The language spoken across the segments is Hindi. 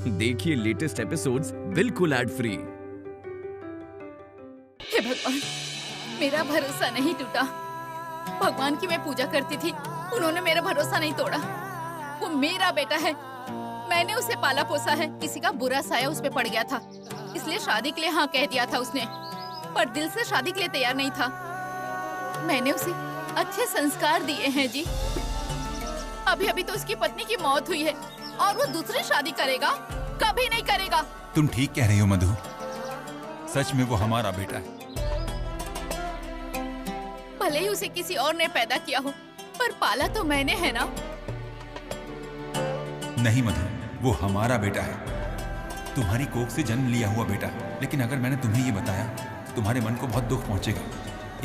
देखिए लेटेस्ट एपिसोड्स बिल्कुल एड फ्री। हे भगवान, मेरा भरोसा नहीं टूटा। भगवान की मैं पूजा करती थी, उन्होंने मेरा भरोसा नहीं तोड़ा। वो मेरा बेटा है, मैंने उसे पाला पोसा है। किसी का बुरा साया उस पे पड़ गया था, इसलिए शादी के लिए हाँ कह दिया था उसने, पर दिल से शादी के लिए तैयार नहीं था। मैंने उसे अच्छे संस्कार दिए हैं जी। अभी अभी तो उसकी पत्नी की मौत हुई है और वो दूसरी शादी करेगा? कभी नहीं करेगा। तुम ठीक कह रही हो मधु, सच में वो हमारा बेटा है। भले ही उसे किसी और ने पैदा किया हो, पर पाला तो मैंने है ना। नहीं मधु, वो हमारा बेटा है, तुम्हारी कोख से जन्म लिया हुआ बेटा। लेकिन अगर मैंने तुम्हें ये बताया तो तुम्हारे मन को बहुत दुख पहुंचेगा।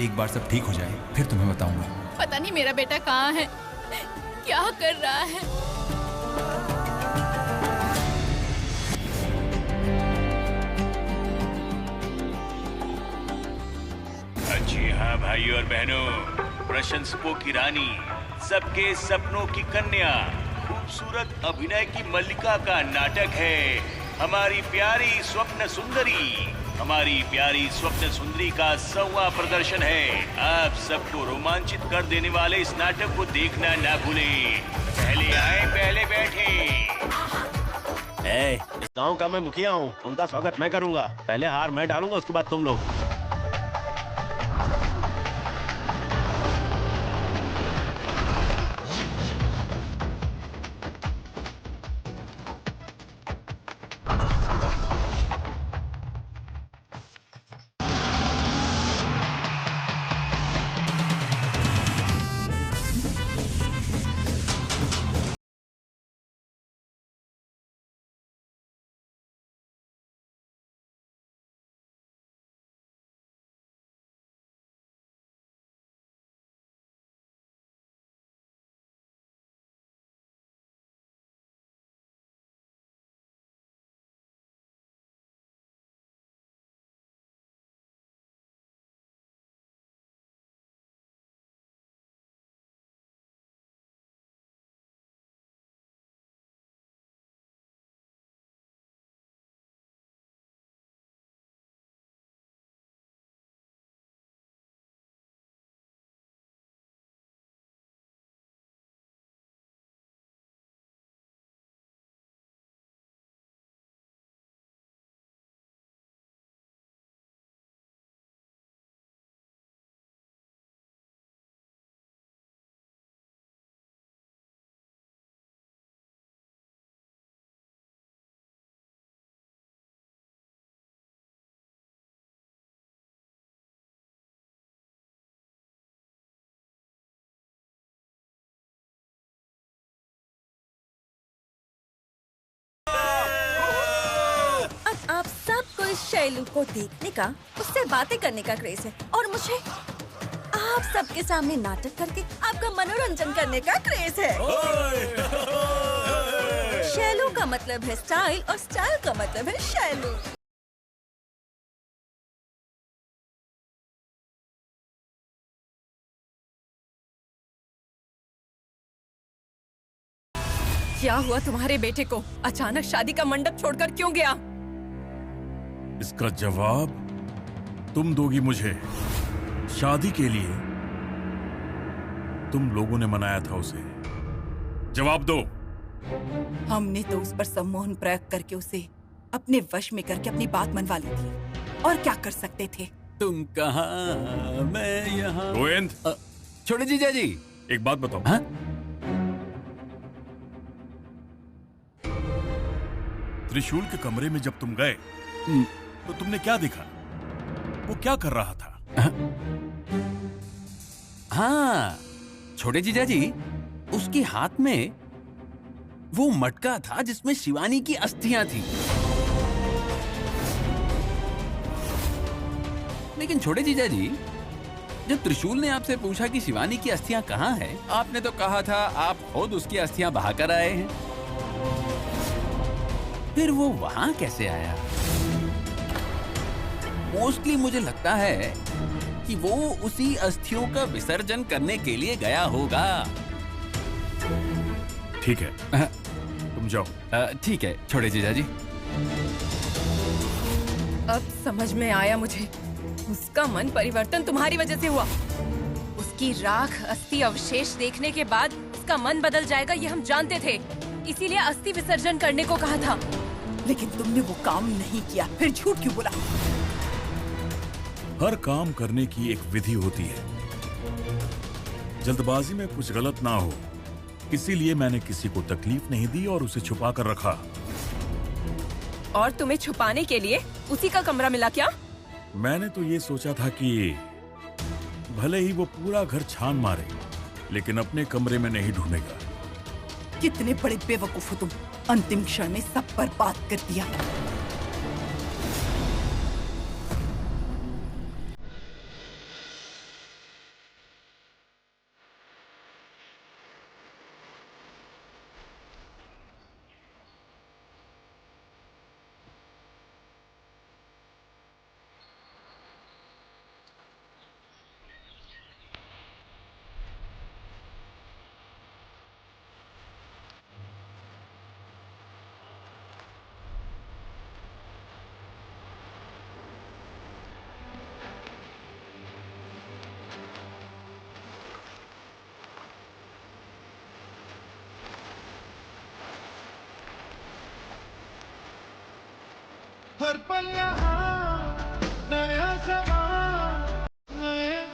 एक बार सब ठीक हो जाए फिर तुम्हें बताऊंगा। पता नहीं मेरा बेटा कहाँ है, क्या कर रहा है। जी हाँ भाई और बहनों, प्रशंसकों की रानी, सबके सपनों की कन्या, खूबसूरत अभिनय की मल्लिका का नाटक है हमारी प्यारी स्वप्न सुंदरी। हमारी प्यारी स्वप्न सुंदरी का 100वां प्रदर्शन है। आप सबको रोमांचित कर देने वाले इस नाटक को देखना ना भूलें। पहले आए पहले बैठे। इस गांव का मैं मुखिया हूँ, उनका स्वागत मैं करूंगा। पहले हार मैं डालूंगा, उसके बाद तुम लोग। आप सबको इस शैलू को देखने का, उससे बातें करने का क्रेज है, और मुझे आप सबके सामने नाटक करके आपका मनोरंजन करने का क्रेज है। शैलू का मतलब है स्टाइल और स्टाइल का मतलब है शैलू। क्या हुआ तुम्हारे बेटे को? अचानक शादी का मंडप छोड़कर क्यों गया? इसका जवाब तुम दोगी मुझे। शादी के लिए तुम लोगों ने मनाया था उसे। जवाब दो। हमने तो उस पर सम्मोहन प्रयोग करके उसे अपने वश में करके अपनी बात मनवा ली थी, और क्या कर सकते थे? तुम कहाँ मैं यहाँ। गोविंद, छोटे जीजा जी, एक बात बताओ। हाँ? त्रिशूल के कमरे में जब तुम गए तो तुमने क्या देखा? वो क्या कर रहा था? हाँ छोटे जीजा जी, उसके हाथ में वो मटका था जिसमें शिवानी की अस्थियां थी। लेकिन छोटे जीजा जी, जब त्रिशूल ने आपसे पूछा कि शिवानी की अस्थियां कहाँ हैं, आपने तो कहा था आप खुद उसकी अस्थियां बहाकर आए हैं। फिर वो वहां कैसे आया? मोस्टली मुझे लगता है कि वो उसी अस्थियों का विसर्जन करने के लिए गया होगा। ठीक है, तुम तुम जाओ। ठीक है, छोड़े जीजाजी। अब समझ में आया मुझे, उसका मन परिवर्तन तुम्हारी वजह से हुआ। उसकी राख अस्थि अवशेष देखने के बाद उसका मन बदल जाएगा, ये हम जानते थे, इसीलिए अस्थि विसर्जन करने को कहा था। लेकिन तुमने वो काम नहीं किया, फिर झूठ क्यों बोला? हर काम करने की एक विधि होती है, जल्दबाजी में कुछ गलत ना हो, इसीलिए मैंने किसी को तकलीफ नहीं दी और उसे छुपा कर रखा। और तुम्हें छुपाने के लिए उसी का कमरा मिला क्या? मैंने तो ये सोचा था कि भले ही वो पूरा घर छान मारे, लेकिन अपने कमरे में नहीं ढूंढेगा। कितने बड़े बेवकूफ हो तुम, अंतिम क्षण में सब बर्बाद कर दिया। हर पल यहाँ नया समा नए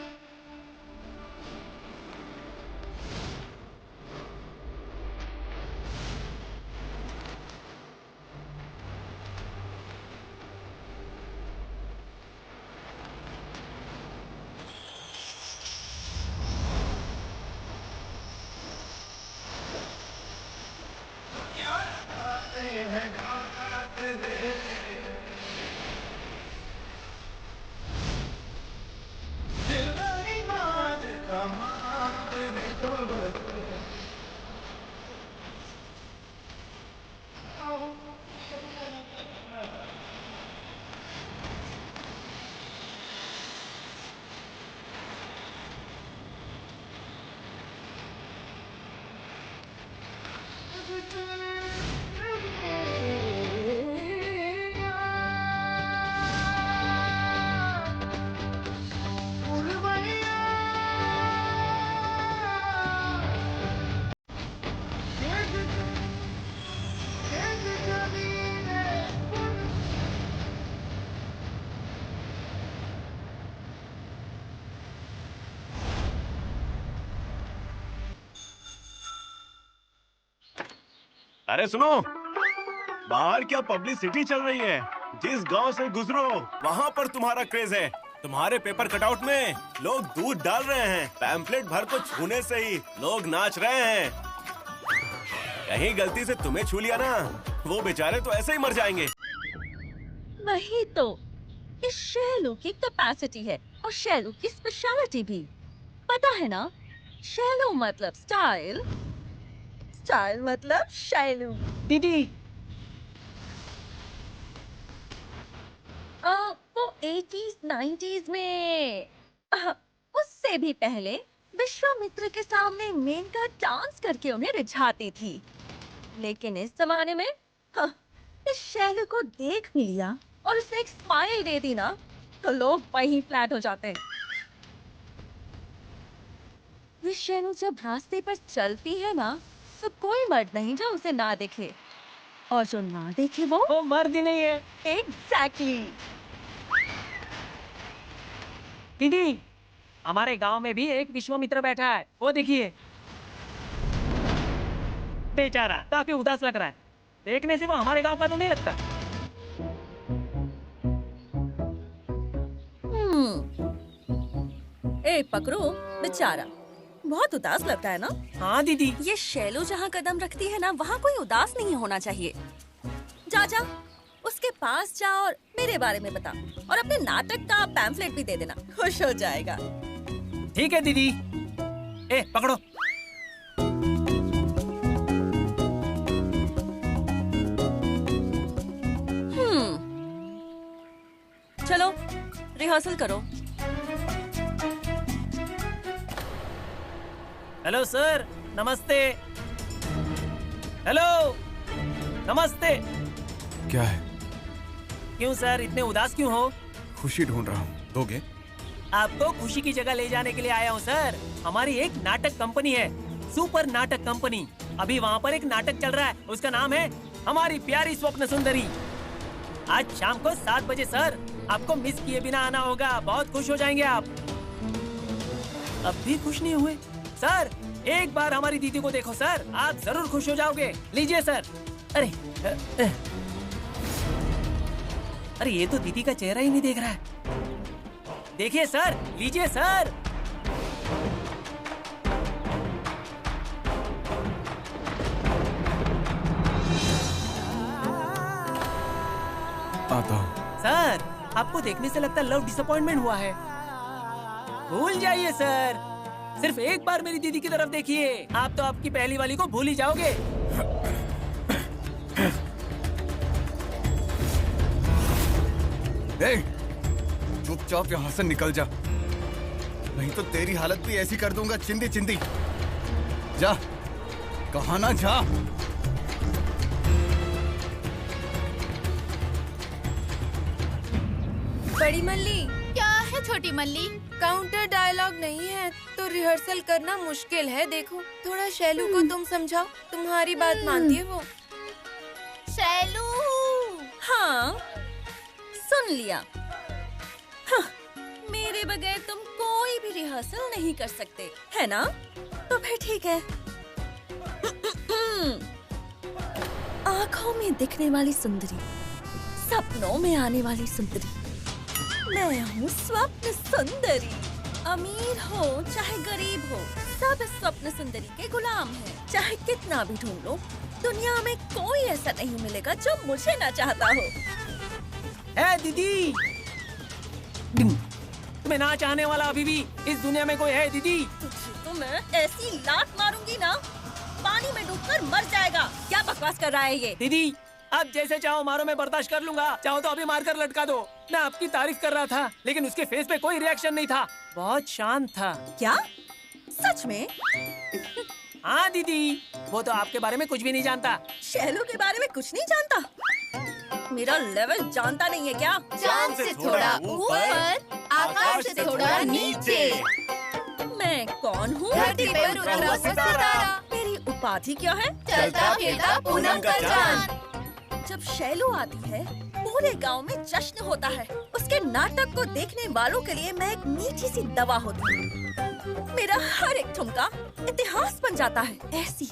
अरे सुनो, बाहर क्या पब्लिसिटी चल रही है। जिस गांव से गुजरो वहाँ पर तुम्हारा क्रेज है। तुम्हारे पेपर कटआउट में लोग दूध डाल रहे हैं, पैम्फलेट भर को छूने से ही लोग नाच रहे हैं। कहीं गलती से तुम्हें छू लिया ना, वो बेचारे तो ऐसे ही मर जाएंगे। वही तो, इस शैलू की कैपेसिटी है और शैलू की स्पेशलिटी भी। पता है ना, शैलू मतलब स्टाइल, स्टाइल मतलब शैलू। दीदी, वो 80s 90s में, उससे भी पहले विश्वामित्र के सामने मेनका डांस करके उन्हें रिझाती थी। लेकिन इस जमाने में इस शैलू को देख भी लिया और उसे एक स्माइल दे दी ना, तो लोग वहीं फ्लैट हो जाते हैं। विश्वामित्र जब रास्ते पर चलती है ना, तो कोई मर्द नहीं जो उसे ना देखे, और जो ना देखे वो मर्द ही नहीं है। एग्जैक्टली। दीदी, हमारे गांव में भी एक विश्वामित्र बैठा है, वो देखिए। बेचारा काफी उदास लग रहा है, देखने से वो हमारे गांव का तो नहीं लगता। ए पकड़ो, बेचारा बहुत उदास लगता है ना। हाँ दीदी, ये शैलू जहाँ कदम रखती है ना, वहाँ कोई उदास नहीं होना चाहिए। जा जा, उसके पास जा और मेरे बारे में बता, और अपने नाटक का पैम्फलेट भी दे देना, खुश हो जाएगा। ठीक है दीदी। ए पकड़ो। चलो रिहर्सल करो। हेलो सर, नमस्ते। हेलो। नमस्ते। क्या है? क्यों सर इतने उदास क्यों हो? खुशी ढूंढ रहा हूँ, दोगे? आपको खुशी की जगह ले जाने के लिए आया हूँ सर। हमारी एक नाटक कंपनी है, सुपर नाटक कंपनी। अभी वहाँ पर एक नाटक चल रहा है, उसका नाम है हमारी प्यारी स्वप्न सुंदरी। आज शाम को 7 बजे सर, आपको मिस किए बिना आना होगा। बहुत खुश हो जाएंगे आप। अब भी खुश नहीं हुए सर? एक बार हमारी दीदी को देखो सर, आप जरूर खुश हो जाओगे। लीजिए सर। अरे अरे ये तो दीदी का चेहरा ही नहीं देख रहा है। देखिए सर, लीजिए सर। आता हूँ। सर, आपको देखने से लगता है लव डिसअपॉइंटमेंट हुआ है। भूल जाइए सर, सिर्फ एक बार मेरी दीदी की तरफ देखिए, आप तो आपकी पहली वाली को भूल ही जाओगे। चुपचाप यहाँ से निकल जा, नहीं तो तेरी हालत भी ऐसी कर दूंगा, चिंदी चिंदी। जा, कहा ना जा। बड़ी मल्ली। क्या है छोटी मल्ली? काउंटर डायलॉग नहीं है तो रिहर्सल करना मुश्किल है। देखो थोड़ा शैलू को तुम समझाओ, तुम्हारी बात मानती है वो। शैलू। हाँ, सुन लिया। हाँ, मेरे बगैर तुम कोई भी रिहर्सल नहीं कर सकते, है ना? तो फिर ठीक है। आँखों में दिखने वाली सुंदरी, सपनों में आने वाली सुंदरी, मैं हूँ स्वप्न सुंदरी। अमीर हो चाहे गरीब हो, सब स्वप्न सुंदरी के गुलाम हैं। चाहे कितना भी ढूंढ लो, दुनिया में कोई ऐसा नहीं मिलेगा जो मुझे ना चाहता हो। ए दीदी, तुम्हें ना चाहने वाला अभी भी इस दुनिया में कोई है दीदी? तुझे तो मैं ऐसी लात मारूंगी ना, पानी में डूबकर मर जाएगा। क्या बकवास कर रहा है ये? दीदी, आप जैसे चाहो मारो, मैं बर्दाश्त कर लूंगा। चाहो तो अभी मारकर लटका दो। मैं आपकी तारीफ कर रहा था, लेकिन उसके फेस पे कोई रिएक्शन नहीं था, बहुत शांत था। क्या? सच में? हाँ दीदी, वो तो आपके बारे में कुछ भी नहीं जानता। शैलू के बारे में कुछ नहीं जानता? मेरा लेवल जानता नहीं है क्या? चांद से थोड़ा ऊपर, आकाश से थोड़ा नीचे। मैं कौन हूँ? धरती पर उतरा हुआ सितारा। मेरी उपाधि क्या है? चलता फिरता पूनम का चांद। जब शैलू आती है, पूरे गांव में जश्न होता है। उसके नाटक को देखने वालों के लिए मैं एक मीठी सी दवा होती हूँ। मेरा हर एक ठुमका इतिहास बन जाता है। ऐसी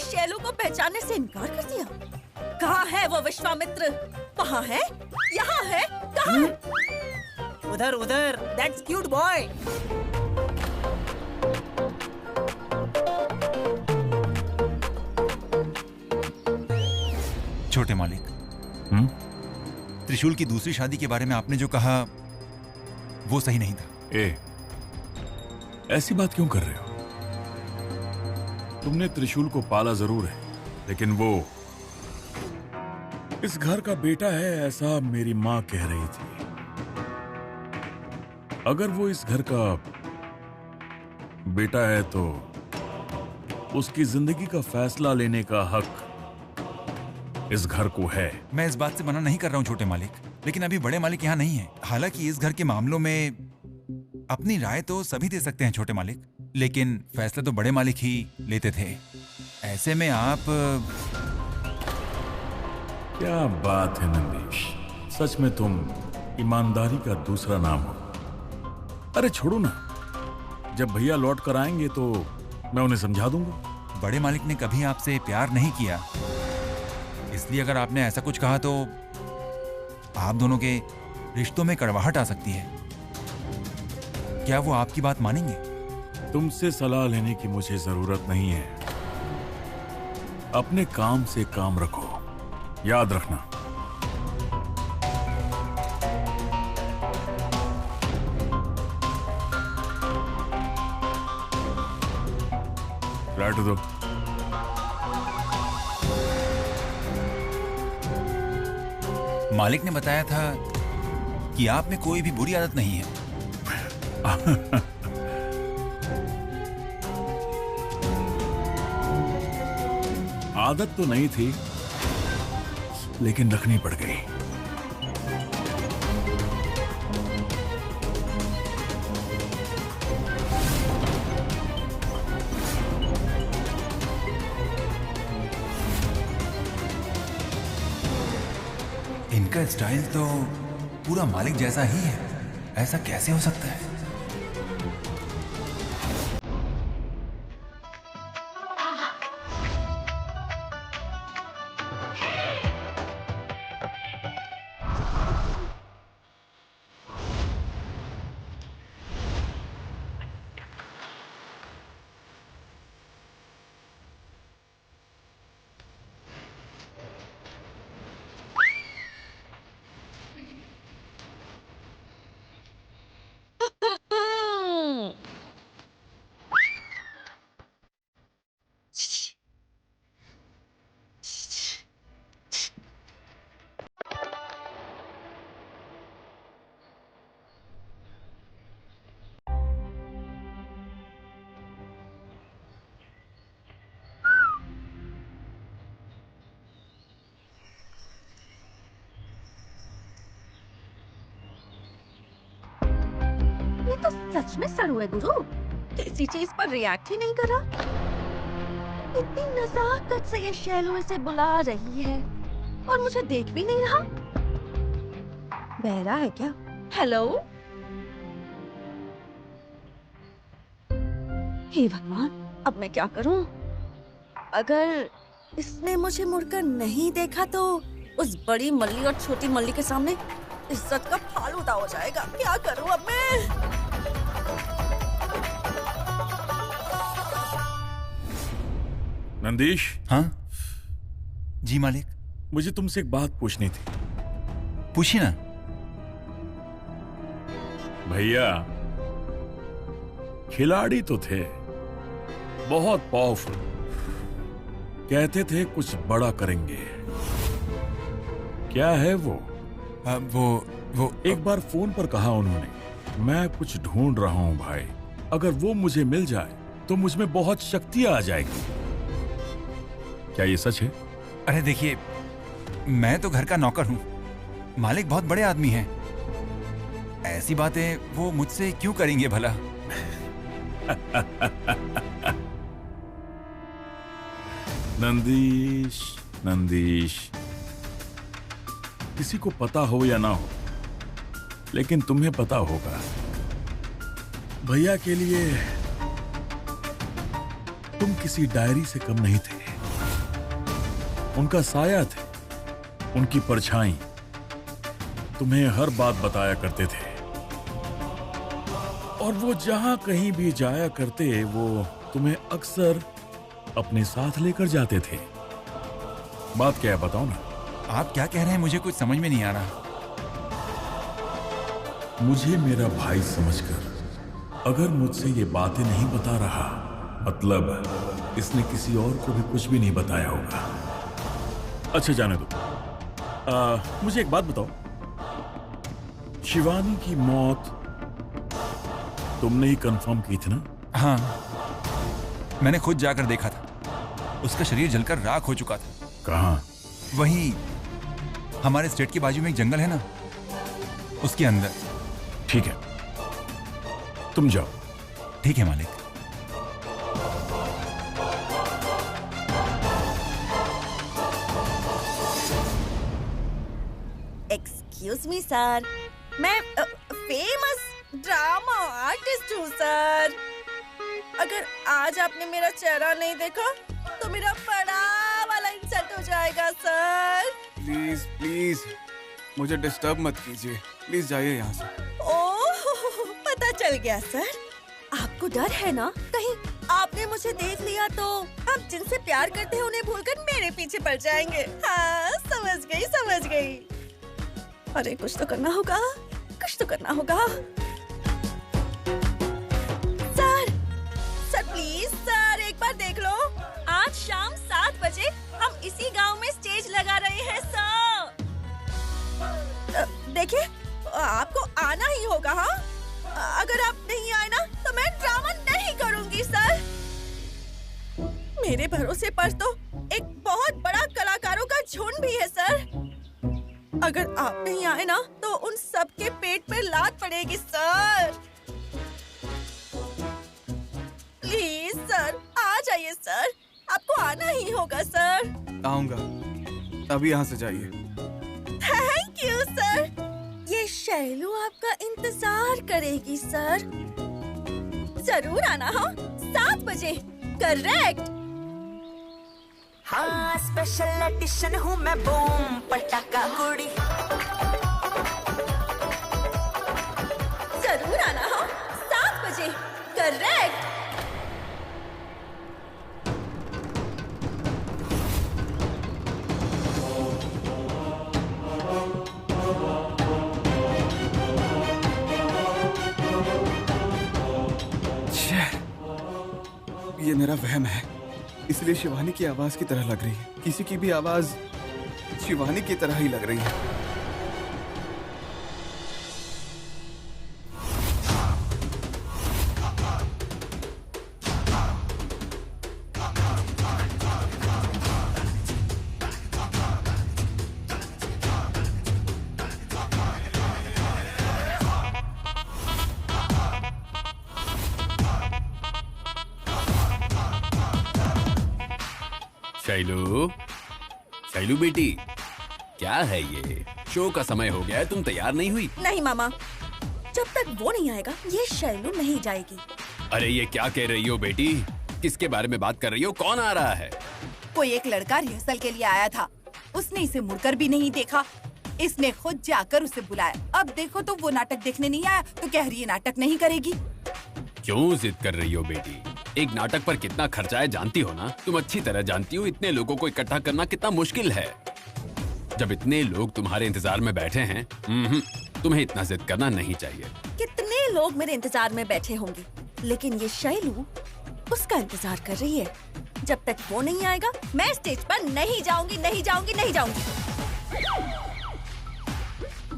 शैलू को पहचानने से इनकार कर दिया। कहाँ है वो विश्वामित्र? वहाँ है? यहाँ है? कहाँ है? उधर उधर, दैट्स क्यूट बॉय। छोटे मालिक, त्रिशूल की दूसरी शादी के बारे में आपने जो कहा वो सही नहीं था। ऐसी बात क्यों कर रहे हो? तुमने त्रिशूल को पाला जरूर है, लेकिन वो इस घर का बेटा है, ऐसा मेरी माँ कह रही थी। अगर वो इस घर का बेटा है तो उसकी जिंदगी का फैसला लेने का हक इस घर को है। मैं इस बात से मना नहीं कर रहा हूँ छोटे मालिक, लेकिन अभी बड़े मालिक यहाँ नहीं है। हालांकि इस घर के मामलों में अपनी राय तो सभी दे सकते हैं छोटे मालिक, लेकिन फैसला तो बड़े मालिक ही लेते थे। ऐसे में आप... क्या बात है नंदीश, सच में तुम ईमानदारी का दूसरा नाम हो। अरे छोड़ो ना, जब भैया लौट कर आएंगे तो मैं उन्हें समझा दूंगा। बड़े मालिक ने कभी आपसे प्यार नहीं किया, इसलिए अगर आपने ऐसा कुछ कहा तो आप दोनों के रिश्तों में कड़वाहट आ सकती है। क्या वो आपकी बात मानेंगे? तुमसे सलाह लेने की मुझे जरूरत नहीं है। अपने काम से काम रखो, याद रखना। बैठ दो। मालिक ने बताया था कि आप में कोई भी बुरी आदत नहीं है। आदत तो नहीं थी, लेकिन रखनी पड़ गई। इनका स्टाइल तो पूरा मालिक जैसा ही है, ऐसा कैसे हो सकता है? ये तो सच में सड़ू है गुरु। किसी चीज पर रिएक्ट ही नहीं करा। इतनी नजाकत से ये शैलो इसे बुला रही है और मुझे देख भी नहीं रहा। बहरा है क्या? हेलो? हे भगवान, अब मैं क्या करूं? अगर इसने मुझे मुड़कर नहीं देखा तो उस बड़ी मल्ली और छोटी मल्ली के सामने इज्जत का फालूदा हो जाएगा। क्या करूं अब मैं? नंदीश। हाँ जी मालिक। मुझे तुमसे एक बात पूछनी थी। पूछिए ना। भैया खिलाड़ी तो थे, बहुत पावरफुल, कहते थे कुछ बड़ा करेंगे। क्या है वो? वो एक बार फोन पर कहा उन्होंने, मैं कुछ ढूंढ रहा हूं भाई, अगर वो मुझे मिल जाए तो मुझ में बहुत शक्ति आ जाएगी। क्या ये सच है? अरे देखिए, मैं तो घर का नौकर हूं, मालिक बहुत बड़े आदमी हैं। ऐसी बातें वो मुझसे क्यों करेंगे भला? नंदीश, नंदीश, किसी को पता हो या ना हो, लेकिन तुम्हें पता होगा, भैया के लिए तुम किसी डायरी से कम नहीं थे। उनका साया थे, उनकी परछाई तुम्हें हर बात बताया करते थे, और वो जहां कहीं भी जाया करते वो तुम्हें अक्सर अपने साथ लेकर जाते थे। बात क्या है बताओ ना। आप क्या कह रहे हैं, मुझे कुछ समझ में नहीं आ रहा। मुझे मेरा भाई समझकर अगर मुझसे ये बातें नहीं बता रहा, मतलब इसने किसी और को भी कुछ भी नहीं बताया होगा। अच्छा जाने दो। मुझे एक बात बताओ, शिवानी की मौत तुमने ही कंफर्म की थी ना? हाँ, मैंने खुद जाकर देखा था, उसका शरीर जलकर राख हो चुका था। कहाँ? वही हमारे स्टेट के बाजू में एक जंगल है ना, उसके अंदर। ठीक है, तुम जाओ। ठीक है मालिक। एक्सक्यूज मी सर, मैं फेमस ड्रामा आर्टिस्ट हूँ सर। अगर आज आपने मेरा चेहरा नहीं देखा तो मेरा बड़ा वाला इंसल्ट हो जाएगा सर। प्लीज प्लीज मुझे डिस्टर्ब मत कीजिए, प्लीज जाइए यहाँ से। ओह, पता चल गया सर। आपको डर है ना, कहीं आपने मुझे देख लिया तो आप जिनसे प्यार करते हैं उन्हें भूलकर मेरे पीछे पड़ जाएंगे। हाँ, समझ गई समझ गई। अरे कुछ तो करना होगा, कुछ तो करना होगा। सर प्लीज सर, एक बार देख लो। आज शाम 7 बजे हम इसी गांव में स्टेज लगा रहे हैं सर। देखिए, आपको आना ही होगा। हाँ, अगर आप नहीं आए ना तो मैं ड्रामा नहीं करूंगी सर। मेरे भरोसे पर तो एक बहुत बड़ा कलाकारों का झुंड भी है सर। अगर आप नहीं आए ना तो उन सब के पेट पे लात पड़ेगी सर। प्लीज सर आ जाइए सर, आपको आना ही होगा सर। आऊंगा, अभी यहाँ से जाइए। Thank you sir. ये शैलू आपका इंतजार करेगी सर। जरूर आना हो 7 बजे करेक्ट। हाँ स्पेशल एडिशन हूँ मैं, बूम पटाखा कुड़ी। जरूर आना हो 7 बजे करेक्ट। ये मेरा वहम है, इसलिए शिवानी की आवाज की तरह लग रही है। किसी की भी आवाज शिवानी की तरह ही लग रही है। शैलू, शैलू बेटी, क्या है ये? शो का समय हो गया है, तुम तैयार नहीं हुई? नहीं मामा, जब तक वो नहीं आएगा ये शैलू नहीं जाएगी। अरे ये क्या कह रही हो बेटी? किसके बारे में बात कर रही हो? कौन आ रहा है? कोई एक लड़का रिहर्सल के लिए आया था, उसने इसे मुड़कर भी नहीं देखा। इसने खुद जाकर उसे बुलाया। अब देखो तो वो नाटक देखने नहीं आया तो कह रही है नाटक नहीं करेगी। क्यों जिद कर रही हो बेटी? एक नाटक पर कितना खर्चा है जानती हो ना? तुम अच्छी तरह जानती हो इतने लोगों को इकट्ठा करना कितना मुश्किल है। जब इतने लोग तुम्हारे इंतजार में बैठे हैं, तुम्हें इतना जिद करना नहीं चाहिए। कितने लोग मेरे इंतजार में बैठे होंगे, लेकिन ये शैलू उसका इंतजार कर रही है। जब तक वो नहीं आएगा मैं स्टेज पर नहीं जाऊंगी, नहीं जाऊंगी, नहीं जाऊंगी।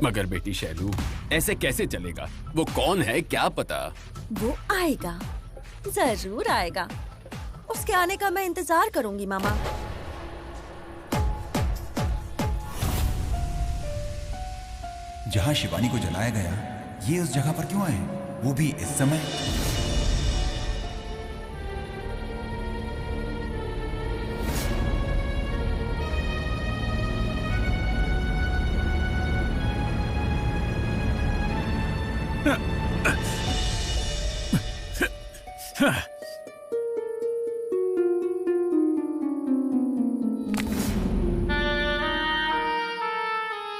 मगर बेटी शैलू, ऐसे कैसे चलेगा? वो कौन है क्या पता? वो आएगा, जरूर आएगा। उसके आने का मैं इंतजार करूंगी मामा। जहाँ शिवानी को जलाया गया, ये उस जगह पर क्यों आए? वो भी इस समय?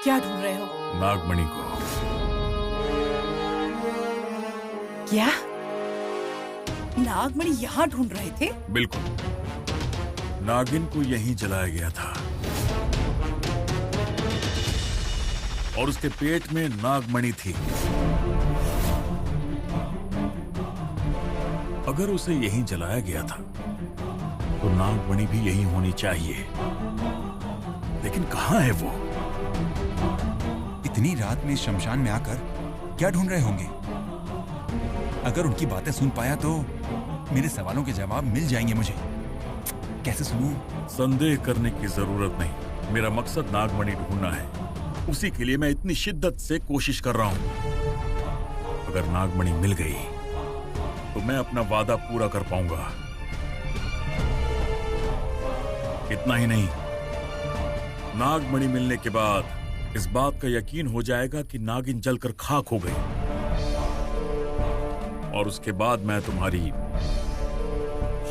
क्या ढूंढ रहे हो? नागमणि को। क्या नागमणि यहाँ ढूंढ रहे थे? बिल्कुल, नागिन को यहीं जलाया गया था और उसके पेट में नागमणि थी। अगर उसे यहीं जलाया गया था तो नागमणि भी यहीं होनी चाहिए, लेकिन कहाँ है वो? इतनी रात में इस शमशान में आकर क्या ढूंढ रहे होंगे? अगर उनकी बातें सुन पाया तो मेरे सवालों के जवाब मिल जाएंगे मुझे। कैसे सुनूं? संदेह करने की जरूरत नहीं। मेरा मकसद नागमणि ढूंढना है, उसी के लिए मैं इतनी शिद्दत से कोशिश कर रहा हूं। अगर नागमणि मिल गई तो मैं अपना वादा पूरा कर पाऊंगा। इतना ही नहीं, नागमणि मिलने के बाद इस बात का यकीन हो जाएगा कि नागिन जलकर खाक हो गई, और उसके बाद मैं तुम्हारी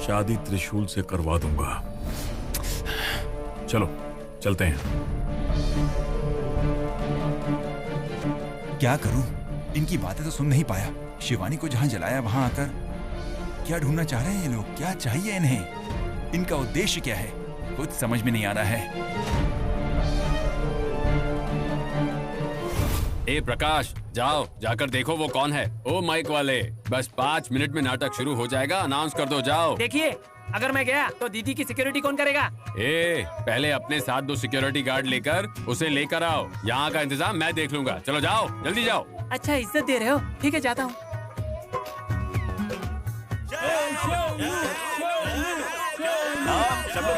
शादी त्रिशूल से करवा दूंगा। चलो चलते हैं। क्या करूं? इनकी बातें तो सुन नहीं पाया। शिवानी को जहां जलाया वहां आकर क्या ढूंढना चाह रहे हैं ये लोग? क्या चाहिए इन्हें? इनका उद्देश्य क्या है? कुछ समझ में नहीं आ रहा है। ए प्रकाश, जाओ जाकर देखो वो कौन है। ओ माइक वाले, बस 5 मिनट में नाटक शुरू हो जाएगा, अनाउंस कर दो, जाओ। देखिए, अगर मैं गया तो दीदी की सिक्योरिटी कौन करेगा? पहले अपने साथ 2 सिक्योरिटी गार्ड लेकर उसे लेकर आओ। यहाँ का इंतजाम मैं देख लूंगा। चलो जाओ, जल्दी जाओ। अच्छा इज्जत दे रहे हो, ठीक है जाता हूँ।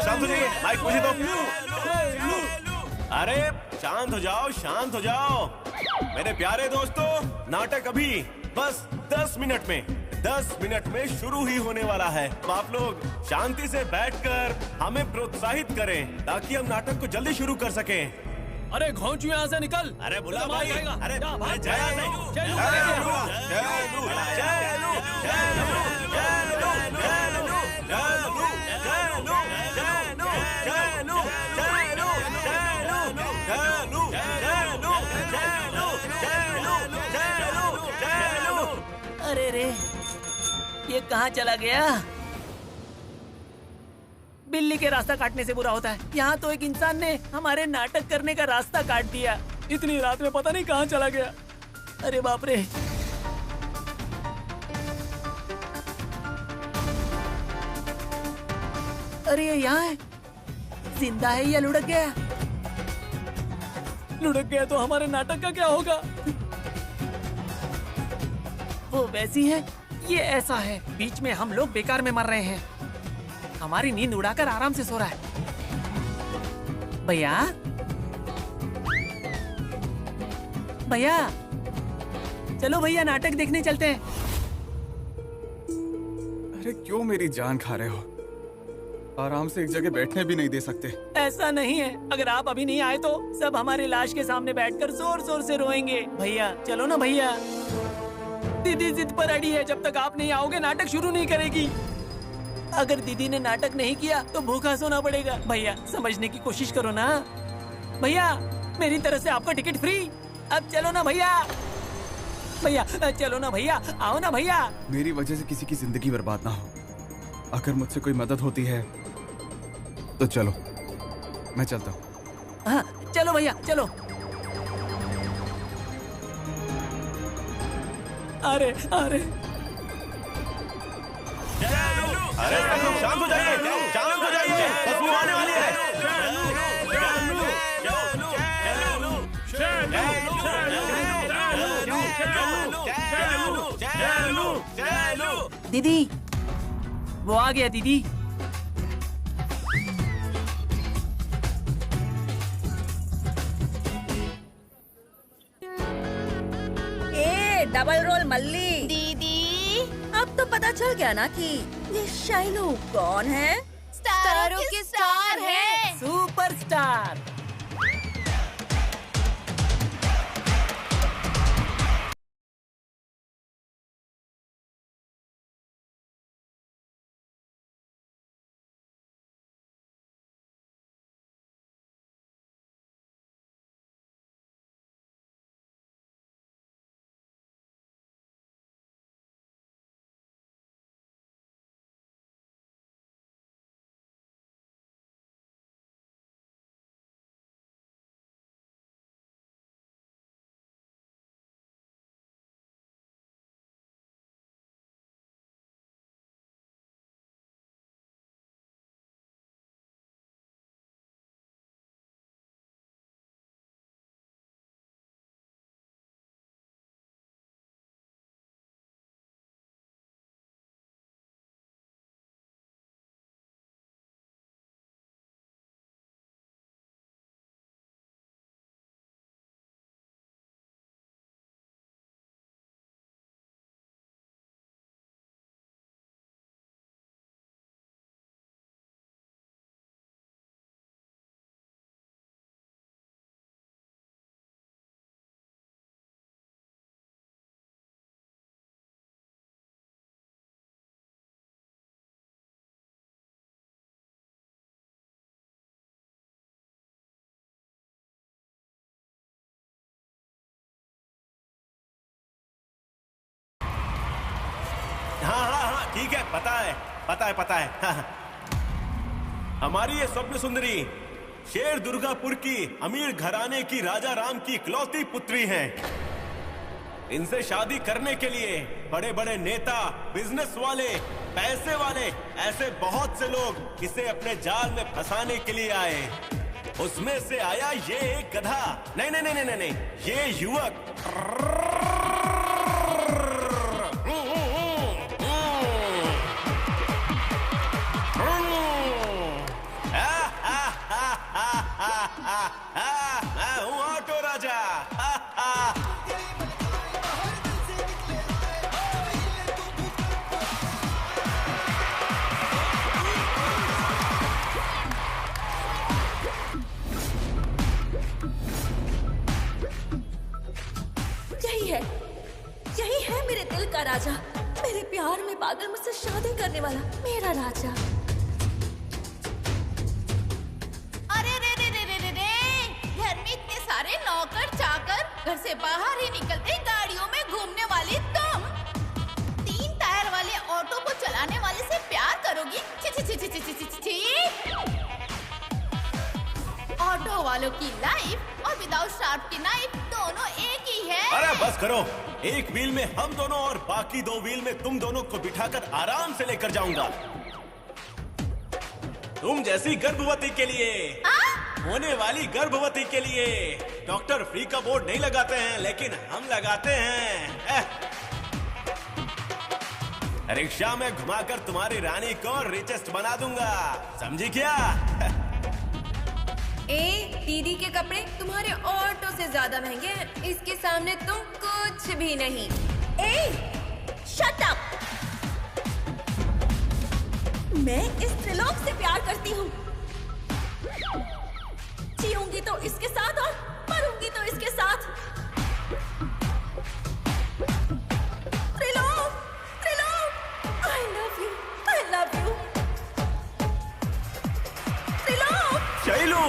शांत हो जाइए, माइक मुझे दो। अरे शांत हो जाओ, शांत हो जाओ मेरे प्यारे दोस्तों। नाटक अभी बस 10 मिनट में शुरू ही होने वाला है। तो आप लोग शांति से बैठकर हमें प्रोत्साहित करें ताकि हम नाटक को जल्दी शुरू कर सकें। अरे घोंचू यहाँ से निकल। अरे बुला भाई, अरे अरे रे, ये कहाँ चला गया? बिल्ली के रास्ता काटने से बुरा होता है। यहाँ तो एक इंसान ने हमारे नाटक करने का रास्ता काट दिया। इतनी रात में पता नहीं कहाँ चला गया। अरे बाप रे। अरे ये यहाँ है। जिंदा है या लुढ़क गया? लुढ़क गया तो हमारे नाटक का क्या होगा? वो वैसी है, ये ऐसा है। बीच में हम लोग बेकार में मर रहे हैं। हमारी नींद उड़ाकर आराम से सो रहा है। भैया, भैया, चलो भैया नाटक देखने चलते हैं। अरे क्यों मेरी जान खा रहे हो? आराम से एक जगह बैठने भी नहीं दे सकते। ऐसा नहीं है, अगर आप अभी नहीं आए तो सब हमारी लाश के सामने बैठकर जोर जोर से रोएंगे। भैया चलो ना भैया। दीदी जिद पर अड़ी है, जब तक आप नहीं आओगे नाटक शुरू नहीं करेगी। अगर दीदी ने नाटक नहीं किया तो भूखा सोना पड़ेगा। भैया समझने की कोशिश करो ना। भैया मेरी तरफ से आपका टिकट फ्री। अब चलो ना भैया। भैया चलो ना भैया, आओ ना भैया। मेरी वजह से किसी की जिंदगी बर्बाद ना हो। अगर मुझसे कोई मदद होती है तो चलो, मैं चलता हूँ। हाँ चलो भैया चलो। अरे अरे अरे सब लोग शांत हो जाइए, शांत हो जाइए, खुशबू आने वाली है। दीदी वो आ गया। दीदी डबल रोल मल्ली। दीदी अब तो पता चल गया ना कि ये शाइलो कौन है? स्टारों की स्टार है। सुपरस्टार। हाँ ठीक है, पता है। हाँ। हमारी ये स्वप्न सुंदरी शेर दुर्गापुर की अमीर घराने की राजा राम की इकलौती पुत्री हैं। इनसे शादी करने के लिए बड़े बड़े नेता, बिजनेस वाले, पैसे वाले, ऐसे बहुत से लोग इसे अपने जाल में फंसाने के लिए आए। उसमें से आया ये एक गधा। नहीं, ये युवक। राजा। यही है मेरे दिल का राजा, मेरे प्यार में पागल, मुझसे शादी करने वाला मेरा राजा। अरे रे रे रे रे रे रे, घर में इतने सारे नौकर चाकर, घर से बाहर ही निकलते गाड़ियों में घूमने वाली तुम 3 टायर वाले ऑटो को चलाने वाले से प्यार करोगी? छी छी छी छी छी छी छी छी। ऑटो वालों की लाइफ और विदाउट शार्प की नाइफ दोनों एक ही है। अरे बस करो, एक व्हील में हम दोनों और बाकी 2 व्हील में तुम दोनों को बिठाकर आराम से लेकर जाऊंगा। तुम जैसी गर्भवती के लिए, होने वाली गर्भवती के लिए डॉक्टर फ्री का बोर्ड नहीं लगाते हैं, लेकिन हम लगाते हैं। रिक्शा में घुमाकर तुम्हारी रानी को रिचेस्ट बना दूंगा, समझी क्या? दीदी के कपड़े तुम्हारे ऑटो से ज्यादा महंगे हैं, इसके सामने तुम कुछ भी नहीं। Shut up! मैं इस त्रिलोक से प्यार करती हूँ। जीऊंगी तो इसके साथ और मरूंगी तो इसके साथ। Trilok, Trilok, I love you, I love you। Trilok, Shailu,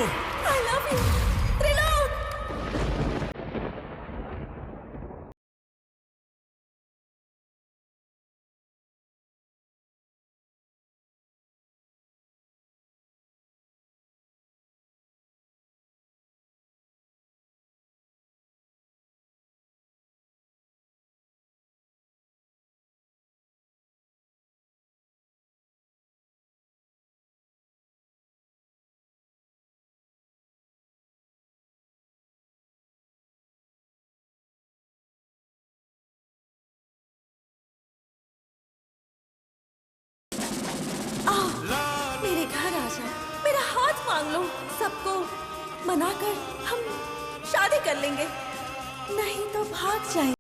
I love you, Trilok. मेरे घर आ जाओ, मेरा हाथ मांग लो, सबको मनाकर हम शादी कर लेंगे, नहीं तो भाग जाएंगे।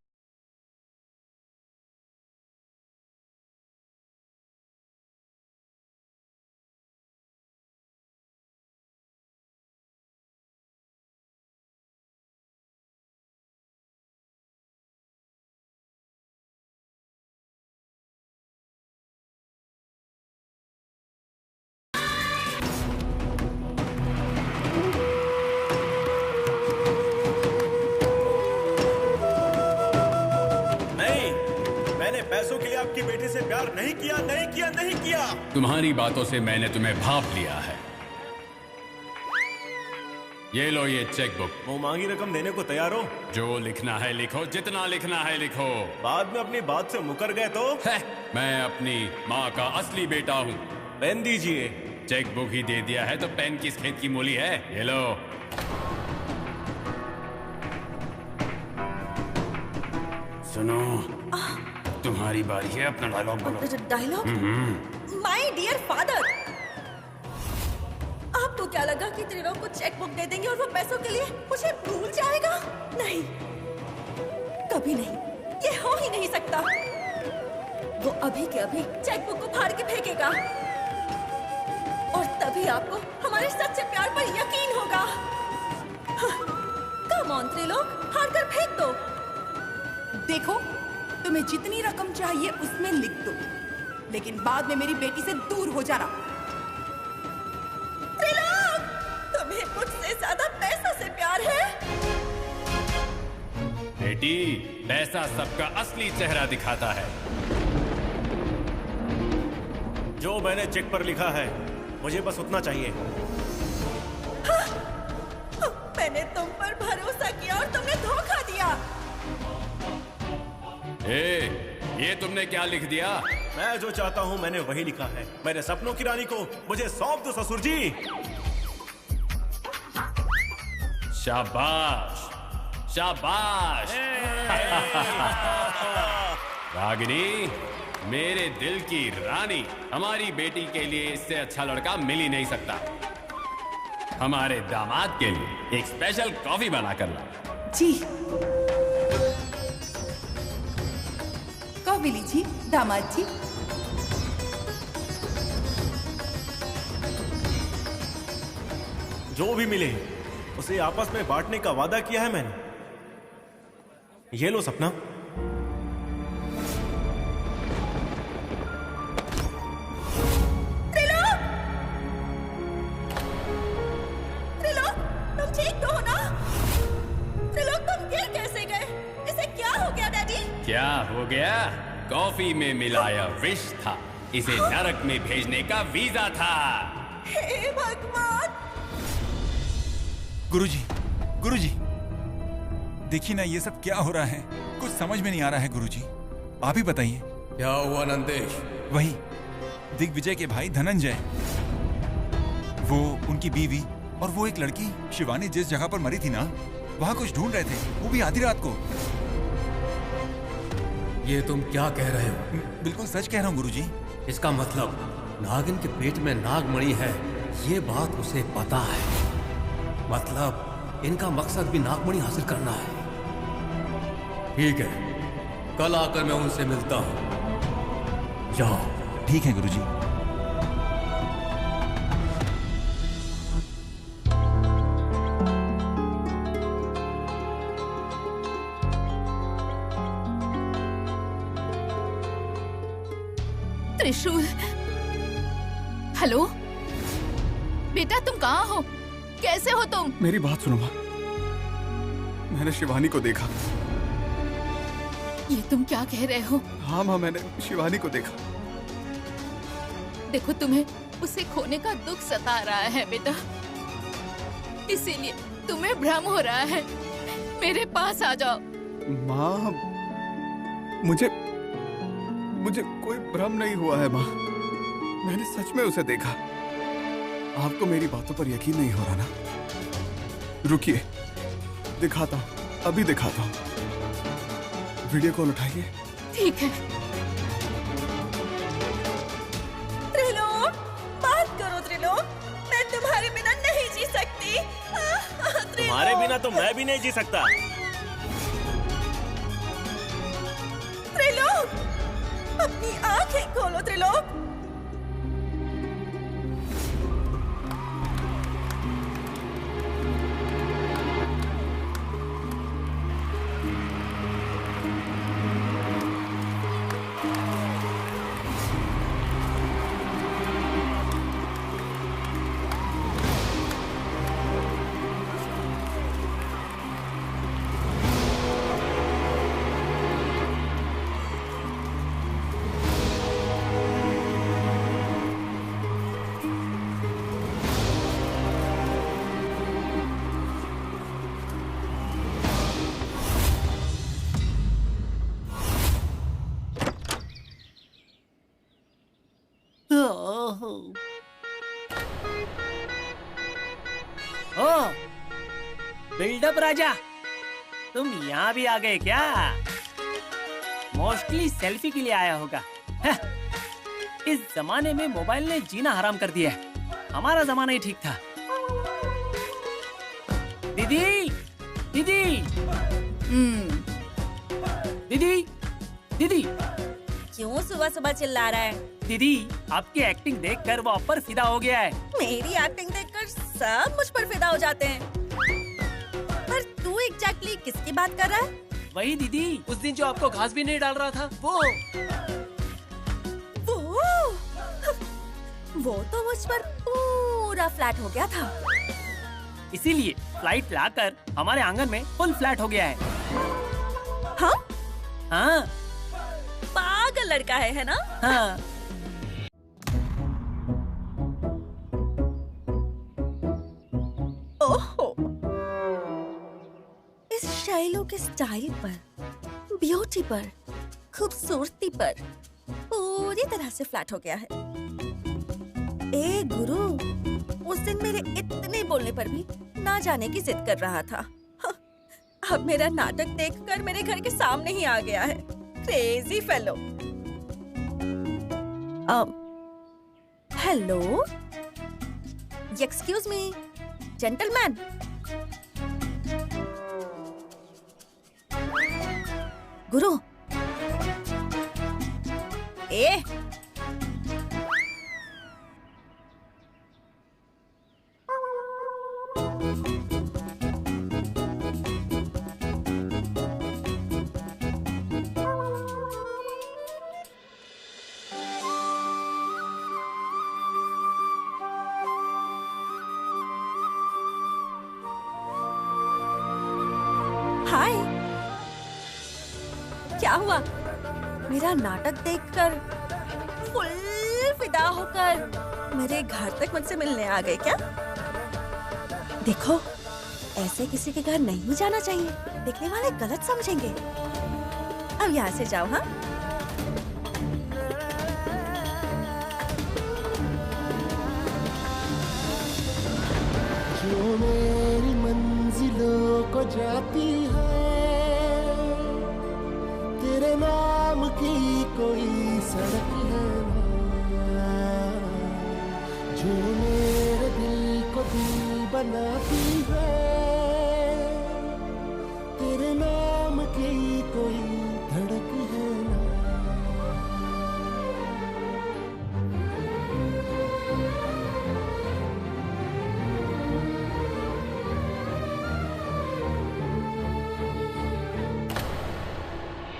पैसों के लिए आपकी बेटी से प्यार नहीं किया, नहीं किया, नहीं किया। तुम्हारी बातों से मैंने तुम्हें भाप लिया है। ये लो ये चेक बुक। वो मांगी रकम देने को तैयार हो? जो लिखना है लिखो, जितना लिखना है लिखो। बाद में अपनी बात से मुकर गए तो? मैं अपनी माँ का असली बेटा हूँ। पेन दीजिए। चेक बुक ही दे दिया है तो पेन किस खेत की मूली है? ये लो। सुनो, तुम्हारी बारी है, अपना डायलॉग बोलो। डायलॉग? माय डियर फादर, आपको क्या लगा कि त्रिलोक को चेक बुक दे देंगे और वो पैसों के लिए मुझे भूल जाएगा? नहीं, कभी नहीं, ये हो ही नहीं सकता। वो अभी के अभी चेक बुक को फाड़ के फेंकेगा और तभी आपको हमारे सच्चे प्यार पर यकीन होगा। कम ऑन त्रिलोक, फाड़ कर फेंक दो। देखो, तुम्हें जितनी रकम चाहिए उसमें लिख दो, लेकिन बाद में मेरी बेटी से दूर हो जाना। त्रिलोक, तुम्हें मुझसे ज्यादा पैसा से प्यार है? बेटी, पैसा सबका असली चेहरा दिखाता है। जो मैंने चेक पर लिखा है, मुझे बस उतना चाहिए। हाँ, मैंने तुम पर भरोसा किया और तुमने धोखा दिया। ये तुमने क्या लिख दिया? मैं जो चाहता हूँ मैंने वही लिखा है। मेरे सपनों की रानी को मुझे सौंप दो ससुर जी। शाबाश, शाबाश। रागिनी, मेरे दिल की रानी, हमारी बेटी के लिए इससे अच्छा लड़का मिल ही नहीं सकता। हमारे दामाद के लिए एक स्पेशल कॉफी बना कर ला। जी, कॉफी लीजिए दामाद जी। जो भी मिले उसे आपस में बांटने का वादा किया है मैंने। ये लो सपना। त्रिलोक, तुम ठीक तो हो ना? त्रिलोक, तुम गिर कैसे गए? इसे क्या हो गया डैडी? क्या हो गया? कॉफी में मिलाया विष था, इसे नरक में भेजने का वीजा था। हे भगवान! गुरुजी, गुरुजी, देखिए ना ये सब क्या हो रहा है, कुछ समझ में नहीं आ रहा है गुरुजी। आप ही बताइए। क्या हुआ नंदेश? वही दिग्विजय के भाई धनंजय, वो उनकी बीवी और वो एक लड़की शिवानी जिस जगह पर मरी थी ना, वहां कुछ ढूंढ रहे थे, वो भी आधी रात को। ये तुम क्या कह रहे हो? बिल्कुल सच कह रहा हूँ गुरुजी। इसका मतलब नागिन के पेट में नागमणि है, ये बात उसे पता है। मतलब इनका मकसद भी नागमणि हासिल करना है। ठीक है, कल आकर मैं उनसे मिलता हूं। जाओ। ठीक है गुरुजी। त्रिशूल, हेलो बेटा, तुम कहाँ हो? कैसे हो तुम? मेरी बात सुनो माँ, मैंने शिवानी को देखा। ये तुम क्या कह रहे हो? हाँ माँ, मैंने शिवानी को देखा। देखो, तुम्हें उसे खोने का दुख सता रहा है बेटा, इसीलिए तुम्हें भ्रम हो रहा है। मेरे पास आ जाओ। माँ, मुझे कोई भ्रम नहीं हुआ है माँ, मैंने सच में उसे देखा। आपको मेरी बातों पर यकीन नहीं हो रहा ना? रुकिए, दिखाता हूँ, अभी दिखाता हूँ। वीडियो कॉल उठाइए। ठीक है। त्रिलोक, बात करो त्रिलोक, मैं तुम्हारे बिना नहीं जी सकती। तुम्हारे बिना तो मैं भी नहीं जी सकता। त्रिलोक, अपनी आंखें खोलो त्रिलोक। ओ, बिल्डअप राजा, तुम यहाँ भी आ गए क्या? मोस्टली सेल्फी के लिए आया होगा। इस जमाने में मोबाइल ने जीना हराम कर दिया है। हमारा जमाना ही ठीक था। दीदी, दीदी, दीदी, दीदी, क्यों सुबह सुबह चिल्ला रहा है? दीदी, आपकी एक्टिंग देखकर वो आप पर फिदा हो गया है। मेरी एक्टिंग देखकर सब मुझ पर फिदा हो जाते हैं। पर तू एग्जैक्टली किसकी बात कर रहा है? वही दीदी, उस दिन जो आपको घास भी नहीं डाल रहा था, वो तो मुझ पर पूरा फ्लैट हो गया था। इसीलिए फ्लाइट लाकर हमारे आंगन में फुल फ्लैट हो गया है। हाँ? हाँ। पागल लड़का है ना? हाँ। ओहो, इस शैलो के स्टाइल पर, ब्यूटी पर, खूबसूरती पर पूरी तरह से फ्लैट हो गया है। ए गुरु, उस दिन मेरे इतने बोलने पर भी ना जाने की जिद कर रहा था। अब मेरा नाटक देखकर मेरे घर के सामने ही आ गया है। Crazy fellow. Hello, excuse me, gentleman. गुरु ए हाय, क्या हुआ? मेरा नाटक देखकर फुल फिदा होकर मेरे घर तक मुझसे मिलने आ गए क्या? देखो, ऐसे किसी के घर नहीं जाना चाहिए, देखने वाले गलत समझेंगे। अब यहाँ से जाओ। हाँ, जो मेरी मंजिलों को जाती है, तेरे नाम की कोई सड़क है जो मेरे दिल को दिल बनाती है,